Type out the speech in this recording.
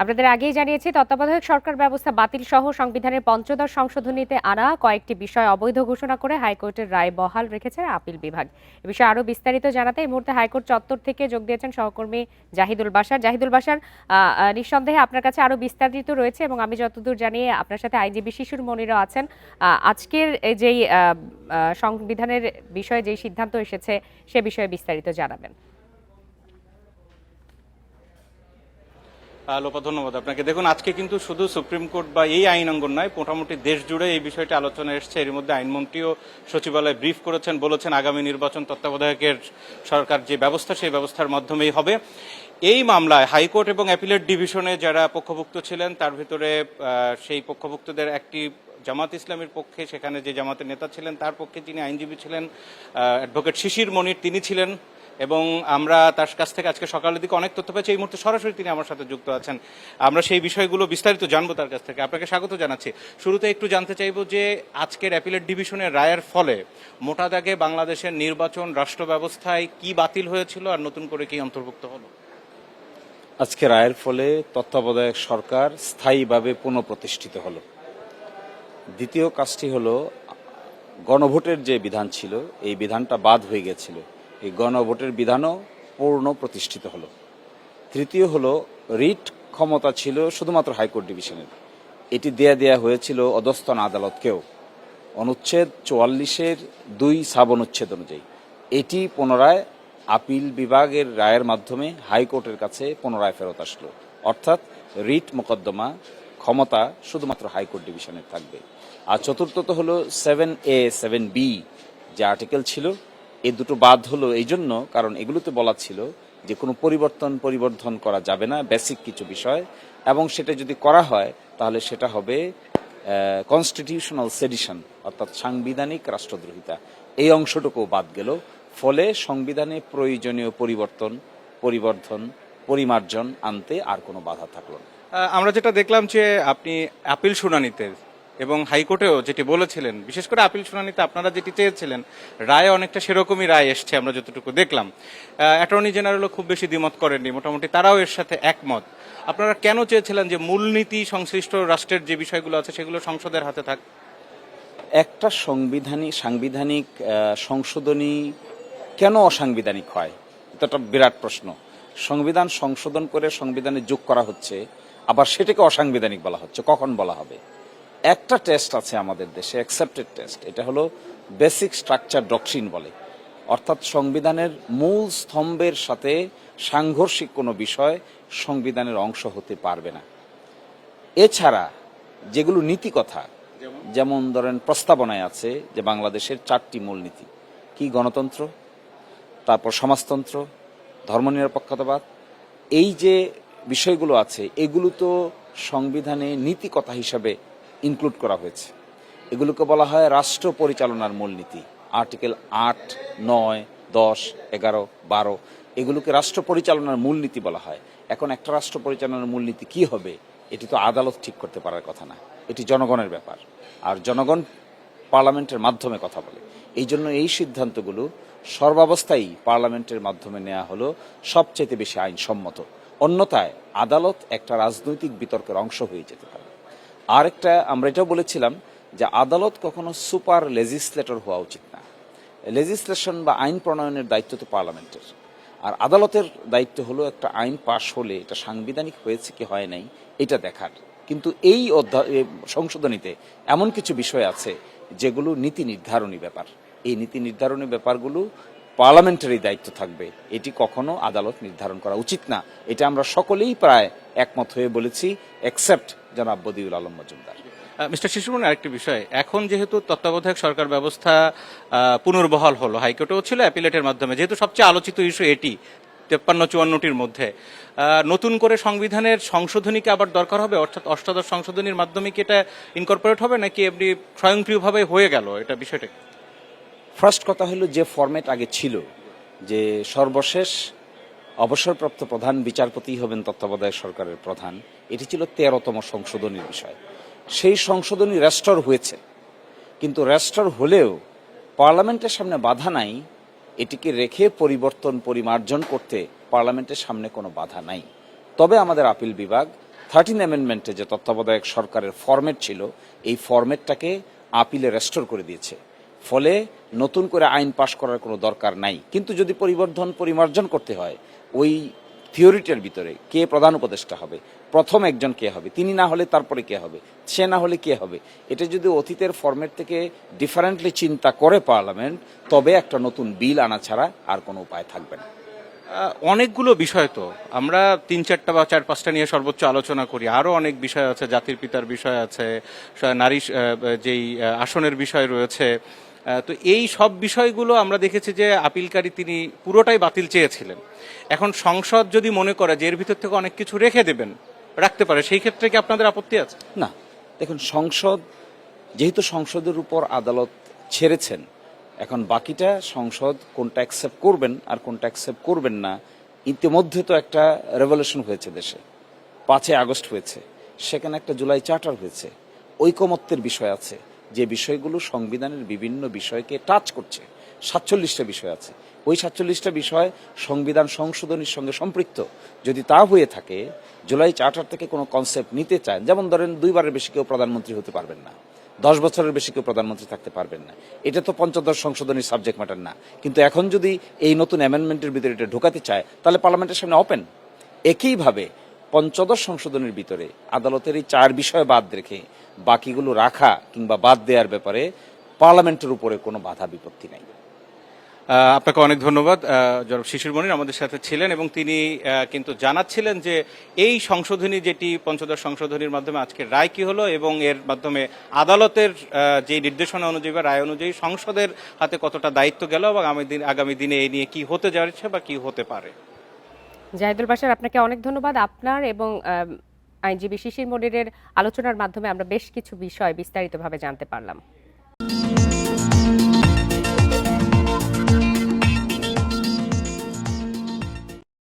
আপনাদের আগেই জানিয়েছি তত্ত্বাবধায়ক সরকার ব্যবস্থা বাতিল সহ সংবিধানের পঞ্চদশ সংশোধনীতে আনা কয়েকটি বিষয় অবৈধ ঘোষণা করে হাইকোর্টের রায় বহাল রেখেছে আপিল বিভাগ। এ বিষয়ে আরো বিস্তারিত জানাতে এই মুহূর্তে হাইকোর্ট চত্বর থেকে যোগ দিয়েছেন সহকর্মী জাহিদুল বাশার। নিঃসন্দেহে আপনার কাছে আরো বিস্তারিত রয়েছে এবং আমি যতদূর জানি আপনার সাথে আইনজীবী শিশুর মনিরও আছেন। আজকের যেই সংবিধানের বিষয়ে যেই সিদ্ধান্ত এসেছে সে বিষয়ে বিস্তারিত জানাবেন। লোপা, ধন্যবাদ আপনাকে। দেখুন, আজকে কিন্তু শুধু সুপ্রিম কোর্ট বা এই আইন অঙ্গন নয়, মোটামুটি দেশ জুড়ে এই বিষয়টি আলোচনা এসছে। এর মধ্যে আইনমন্ত্রীও সচিবালয়ে ব্রিফ করেছেন, বলেছেন আগামী নির্বাচন তত্ত্বাবধায়কের সরকার যে ব্যবস্থা সেই ব্যবস্থার মাধ্যমেই হবে। এই মামলায় হাইকোর্ট এবং অ্যাপিলেট ডিভিশনে যারা পক্ষভুক্ত ছিলেন তার ভিতরে সেই পক্ষভুক্তদের একটি জামাত ইসলামের পক্ষে, সেখানে যে জামাতের নেতা ছিলেন তার পক্ষে যিনি আইনজীবী ছিলেন অ্যাডভোকেট শিশির মনির, তিনি ছিলেন। এবং আমরা তার কাছ থেকে আজকে সকালের দিকে অনেক তথ্য পেয়েছি। এই মুহূর্তে সরাসরি তিনি আমার সাথে যুক্ত আছেন। আমরা সেই বিষয়গুলো বিস্তারিত জানবো তার কাছ থেকে। আপনাকে স্বাগত জানাচ্ছি। শুরুতে একটু জানতে চাইব যে আজকের অ্যাপিলেট ডিভিশনের রায়ের ফলে মোটা দাগে বাংলাদেশের নির্বাচন রাষ্ট্র ব্যবস্থায় কি বাতিল হয়েছিল আর নতুন করে কি অন্তর্ভুক্ত হলো? আজকে রায়ের ফলে তত্ত্বাবধায়ক সরকার স্থায়ীভাবে পুনঃপ্রতিষ্ঠিত হলো। দ্বিতীয় কাজটি হলো, গণভোটের যে বিধান ছিল এই বিধানটা বাদ হয়ে গেছিল, এই গণভোটের বিধানও পূর্ণ প্রতিষ্ঠিত হলো। তৃতীয় হলো, রিট ক্ষমতা ছিল শুধুমাত্র হাইকোর্ট ডিভিশনের, এটি দেয়া হয়েছিল অধস্তন আদালতকেও অনুচ্ছেদ ৪৪-এর ২ সাব অনুচ্ছেদ অনুযায়ী। এটি পুনরায় আপিল বিভাগের রায়ের মাধ্যমে হাইকোর্টের কাছে পুনরায় ফেরত আসলো। অর্থাৎ রিট মোকদ্দমা ক্ষমতা শুধুমাত্র হাইকোর্ট ডিভিশনের থাকবে। আর চতুর্থত হলো 7A 7B যে আর্টিকেল ছিল, এই দুটো বাদ হলো এই জন্য কারণ এগুলোতে বলা ছিল যে কোনো পরিবর্ধন করা যাবে না বেসিক কিছু বিষয়, এবং সেটা যদি করা হয় তাহলে সেটা হবে কনস্টিটিউশনাল সেডিশন, অর্থাৎ সাংবিধানিক রাষ্ট্রদ্রোহিতা। এই অংশটুকু বাদ গেল। ফলে সংবিধানে প্রয়োজনীয় পরিবর্ধন পরিমার্জন আনতে আর কোনো বাধা থাকলো না। আমরা যেটা দেখলাম যে আপনি আপিল শুনানিতে এবং হাইকোর্টেও যেটি বলেছিলেন, বিশেষ করে আপিল শুনানিতে আপনারা যেটি চেয়েছিলেন, রায় অনেকটা সেরকমই রায় এসছে আমরা যতটুকু দেখলাম। অ্যাটর্নি জেনারেলও খুব বেশি দ্বিমত করেননি, মোটামুটি তারাও এর সাথে একমত। আপনারা কেন চেয়েছিলেন যে মূলনীতি সংশ্লিষ্ট রাষ্ট্রের যে বিষয়গুলো আছে সেগুলো সংসদের হাতে থাক? একটা সাংবিধানিক সংশোধনী কেন অসাংবিধানিক হয়, এটা একটা বিরাট প্রশ্ন। সংবিধান সংশোধন করে সংবিধানে যোগ করা হচ্ছে, আবার সেটাকে অসাংবিধানিক বলা হচ্ছে। কখন বলা হবে? একটা টেস্ট আছে আমাদের দেশে, অ্যাকসেপ্টেড টেস্ট, এটা হলো বেসিক স্ট্রাকচার ডক্ট্রিন বলে। অর্থাৎ সংবিধানের মূল স্তম্ভের সাথে সাংঘর্ষিক কোনো বিষয় সংবিধানের অংশ হতে পারবে না। এছাড়া যেগুলো নীতি কথা, যেমন ধরেন প্রস্তাবনায় আছে যে বাংলাদেশের 4টি মূলনীতি কি, গণতন্ত্র, তারপর সমাজতন্ত্র, ধর্মনিরপেক্ষতাবাদ, এই যে বিষয়গুলো আছে এগুলো তো সংবিধানে নীতি কথা হিসাবে ইনক্লুড করা হয়েছে। এগুলোকে বলা হয় রাষ্ট্র পরিচালনার মূলনীতি। আর্টিকেল 8, 9, 10, 11, 12 এগুলোকে রাষ্ট্র পরিচালনার মূলনীতি বলা হয়। এখন একটা রাষ্ট্র পরিচালনার মূলনীতি কি হবে এটি তো আদালত ঠিক করতে পারার কথা না, এটি জনগণের ব্যাপার। আর জনগণ পার্লামেন্টের মাধ্যমে কথা বলে। এই জন্য এই সিদ্ধান্তগুলো সর্বাবস্থায় পার্লামেন্টের মাধ্যমে নেওয়া হলো সবচেয়ে বেশি আইনসম্মত। অন্যথায় আদালত একটা রাজনৈতিক বিতর্কের অংশ হয়ে যেতে পারে। আর একটা, আমরা এটাও বলেছিলাম যে আদালত কখনো সুপার লেজিসলেটর হওয়া উচিত না। লেজিসলেশন বা আইন প্রণয়নের দায়িত্ব তো পার্লামেন্টের, আর আদালতের দায়িত্ব হলো একটা আইন পাশ হলে এটা সাংবিধানিক হয়েছে কি হয় নাই এটা দেখার। কিন্তু এই সংশোধনীতে এমন কিছু বিষয় আছে যেগুলো নীতি নির্ধারণী ব্যাপার। এই নীতি নির্ধারণী ব্যাপারগুলো পার্লামেন্টারি দায়িত্ব থাকবে, এটি কখনো আদালত নির্ধারণ করা উচিত না। এটা আমরা সকলেই প্রায় একমত হয়ে বলেছি, এক্সেপ্ট জনাব বদিউল আলম মজুমদার। মিস্টার শিশুমনি, আরেকটি বিষয়, এখন যেহেতু তত্ত্বাবধায়ক সরকার ব্যবস্থা পুনর্বহাল হলো, হাইকোর্টেও ছিল, অ্যাপিলেটের মাধ্যমে, যেহেতু সবচেয়ে আলোচিত ইস্যু এটি 53-54টির মধ্যে, নতুন করে সংবিধানের সংশোধনীকে আবার দরকার হবে? অর্থাৎ অষ্টাদশ সংশোধনীর মাধ্যমে কি এটা ইনকর্পোরেট হবে নাকি এমনি স্বয়ংক্রিয়ভাবে হয়ে গেল এটা বিষয়টা? ফার্স্ট কথা হলো, যে ফরম্যাট আগে ছিল যে সর্বশেষ অবসরপ্রাপ্ত প্রধান বিচারপতি হবেন তত্ত্বাবধায়ক সরকারের প্রধান, এটি ছিল 13তম সংশোধনীর বিষয়। সেই সংশোধনী রেস্টোর হয়েছে, কিন্তু রেস্টোর হলেও পার্লামেন্টের সামনে বাধা নাই, এটিকে রেখে পরিবর্তন পরিমার্জন করতে পার্লামেন্টের সামনে কোনো বাধা নাই। তবে আমাদের আপিল বিভাগ 13 অ্যামেন্ডমেন্টে যে তত্ত্বাবধায়ক সরকারের ফরম্যাট ছিল এই ফরম্যাটটাকে আপিলে রেস্টোর করে দিয়েছে। ফলে নতুন করে আইন পাশ করার কোনো দরকার নাই। কিন্তু যদি পরিমার্জন করতে হয় ওই থিওরিটার ভিতরে কে প্রধান উপদেষ্টা হবে, প্রথম একজন কে হবে, তিনি না হলে তারপরে কে হবে, সে না হলে কে হবে, এটা যদি অতীতের ফরম্যাট থেকে ডিফারেন্টলি চিন্তা করে পার্লামেন্ট, তবে একটা নতুন বিল আনা ছাড়া আর কোনো উপায় থাকবে না। অনেকগুলো বিষয় তো আমরা 3-4টা বা 4-5টা নিয়ে সর্বোচ্চ আলোচনা করি, আরো অনেক বিষয় আছে, জাতির পিতার বিষয় আছে, নারী যেই আসনের বিষয় রয়েছে। তো এই সব বিষয়গুলো আমরা দেখেছি যে আপিলকারী তিনি পুরোটাই বাতিল চেয়েছিলেন। এখন সংসদ যদি মনে করে যে এর ভিতর থেকে অনেক কিছু রেখে দেবেন, রাখতে পারে, সেই ক্ষেত্রে কি আপনাদের আপত্তি আছে? না, দেখুন, যেহেতু সংসদের উপর আদালত ছেড়েছেন, এখন বাকিটা সংসদ কোনটা অ্যাকসেপ্ট করবেন আর কোনটা অ্যাকসেপ্ট করবেন না। ইতিমধ্যে তো একটা রেভলিউশন হয়েছে দেশে, 5 আগস্ট হয়েছে, সেখানে একটা জুলাই চার্টার হয়েছে, ঐকমত্যের বিষয় আছে, যে বিষয়গুলো সংবিধানের বিভিন্ন বিষয়কে টাচ করছে। 47টা বিষয় আছে, ওই 47টা বিষয় সংবিধান সংশোধনীর সঙ্গে সম্পৃক্ত। যদি তা হয়ে থাকে, জুলাই চার্টার থেকে কোনো কনসেপ্ট নিতে চান, যেমন ধরেন 2বারের বেশি কেউ প্রধানমন্ত্রী হতে পারবেন না, 10 বছরের বেশি কেউ প্রধানমন্ত্রী থাকতে পারবেন না, এটা তো পঞ্চদশ সংশোধনীর সাবজেক্ট ম্যাটার না। কিন্তু এখন যদি এই নতুন অ্যামেন্ডমেন্টের ভিতরে এটা ঢোকাতে চায়, তাহলে পার্লামেন্টের সামনে ওপেন। একইভাবে পঞ্চদশ সংশোধনীর ভিতরে আদালতের এই 4 বিষয় বাদ রেখে বাকিগুলো রাখা কিংবা বাদ দেওয়ার ব্যাপারে পার্লামেন্টের উপরে কোনো বাধা বিপত্তি নাই। আপনাকে অনেক ধন্যবাদ। জনাব শিশির মনির আমাদের সাথে ছিলেন এবং তিনি কিন্তু জানাচ্ছিলেন যে এই সংশোধনী, যেটি পঞ্চদশ সংশোধনীর মাধ্যমে আজকের রায় কি হলো এবং এর মাধ্যমে আদালতের যে নির্দেশনা অনুযায়ী বা রায় অনুযায়ী সংসদের হাতে কতটা দায়িত্ব গেল এবং আগামী দিনে এই নিয়ে কি হতে যাচ্ছে বা কি হতে পারে। জাহিদুল বাশার, আপনাকে অনেক ধন্যবাদ। আপনার এবং আইনজীবী শিশির মনিরের আলোচনার মাধ্যমে আমরা বেশ কিছু বিষয় বিস্তারিতভাবে জানতে পারলাম।